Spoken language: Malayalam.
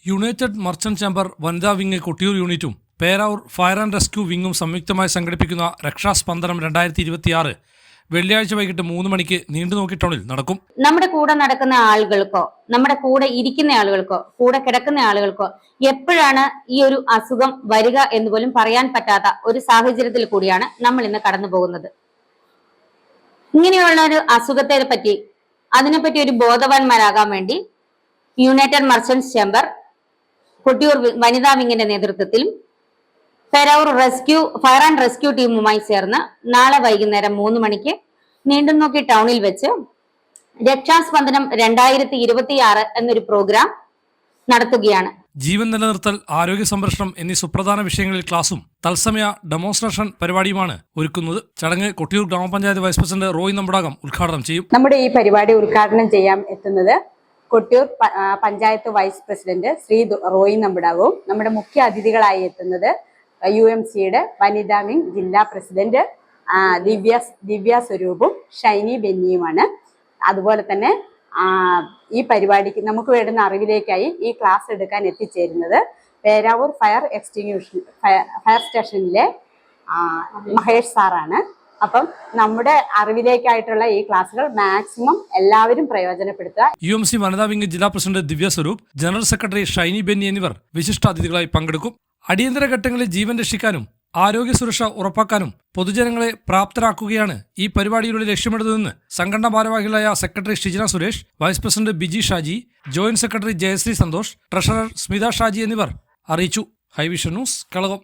യുണൈറ്റഡ് മർച്ചന്റ് ചേംബർ വനിതാ വിങ് കൊട്ടിയൂർ യൂണിറ്റും പേരാവൂർ ഫയർ ആൻഡ് റെസ്ക്യൂ വിങ്ങും സംയുക്തമായി സംഘടിപ്പിക്കുന്ന രക്ഷാസ്പന്ദനം 2026 വെള്ളിയാഴ്ച വൈകിട്ട് 3 മണിക്ക് നീണ്ടുനോക്കി ടൗണിൽ നടക്കും. നമ്മുടെ കൂടെ നടക്കുന്ന ആളുകൾക്കോ നമ്മുടെ കൂടെ ഇരിക്കുന്ന ആളുകൾക്കോ കൂടെ കിടക്കുന്ന ആളുകൾക്കോ എപ്പോഴാണ് ഈ ഒരു അസുഖം വരിക എന്ന് പോലും പറയാൻ പറ്റാത്ത ഒരു സാഹചര്യത്തിൽ കൂടിയാണ് നമ്മൾ ഇന്ന് കടന്നു പോകുന്നത്. ഇങ്ങനെയുള്ള ഒരു അസുഖത്തെ പറ്റി അതിനെപ്പറ്റി ഒരു ബോധവാന്മാരാകാൻ വേണ്ടി യുണൈറ്റഡ് മർച്ചന്റ്സ് ചേംബർ കൊട്ടിയൂർ വനിതാ വിങ്ങിന്റെ നേതൃത്വത്തിലും പേരാവൂർ ഫയർ ആൻഡ് റെസ്ക്യൂ ടീമുമായി ചേർന്ന് നാളെ വൈകുന്നേരം 3 മണിക്ക് നീണ്ടുനോക്കി ടൗണിൽ വെച്ച് രക്ഷാസ്പന്ദനം 2026 എന്നൊരു പ്രോഗ്രാം നടത്തുകയാണ്. ജീവൻ നിലനിർത്തൽ, ആരോഗ്യ സംരക്ഷണം എന്നീ സുപ്രധാന വിഷയങ്ങളിൽ ക്ലാസും തത്സമയ ഡെമോൺസ്ട്രേഷൻ പരിപാടിയുമാണ് ഒരുക്കുന്നത്. ചടങ്ങ് കൊട്ടിയൂർ ഗ്രാമപഞ്ചായത്ത് വൈസ് പ്രസിഡന്റ് റോയ് നമ്പടാകം ഉദ്ഘാടനം ചെയ്യും. നമ്മുടെ ഈ പരിപാടി ഉദ്ഘാടനം ചെയ്യാൻ എത്തുന്നത് കൊട്ടിയൂർ പഞ്ചായത്ത് വൈസ് പ്രസിഡന്റ് ശ്രീ റോയ് നമ്പടാകവും നമ്മുടെ മുഖ്യ അതിഥികളായി എത്തുന്നത് UMCയുടെ വനിതാ വിങ് ജില്ലാ പ്രസിഡന്റ് ദിവ്യ സ്വരൂപും ഷൈനി ബെന്നിയുമാണ്. അതുപോലെ തന്നെ ഈ പരിപാടിക്ക് നമുക്ക് വേണ്ടുന്ന അറിവിലേക്കായി ഈ ക്ലാസ് എടുക്കാൻ എത്തിച്ചേരുന്നത് പേരാവൂർ ഫയർ സ്റ്റേഷനിലെ മഹേഷ് സാറാണ്. അപ്പം നമ്മുടെ അറിവിലേക്കായിട്ടുള്ള ഈ ക്ലാസ്സുകൾ മാക്സിമം എല്ലാവരും പ്രയോജനപ്പെടുത്തുക. UMC വനിതാ വിങ് ജില്ലാ പ്രസിഡന്റ് ദിവ്യ സ്വരൂപ്, ജനറൽ സെക്രട്ടറി ഷൈനി ബെന്നി എന്നിവർ വിശിഷ്ടാതിഥികളായി പങ്കെടുക്കും. അടിയന്തര ഘട്ടങ്ങളിൽ ജീവൻ രക്ഷിക്കാനും ആരോഗ്യ സുരക്ഷ ഉറപ്പാക്കാനും പൊതുജനങ്ങളെ പ്രാപ്തരാക്കുകയാണ് ഈ പരിപാടിയിലൂടെ ലക്ഷ്യമിടുന്നതെന്ന് സംഘടനാ ഭാരവാഹികളായ secretary Shijina Suresh, vice president Biji Shaji, joint secretary Jayashree Santhosh, treasurer Smitha Shaji എന്നിവർ അറിയിച്ചു. Highvision news, കളകം.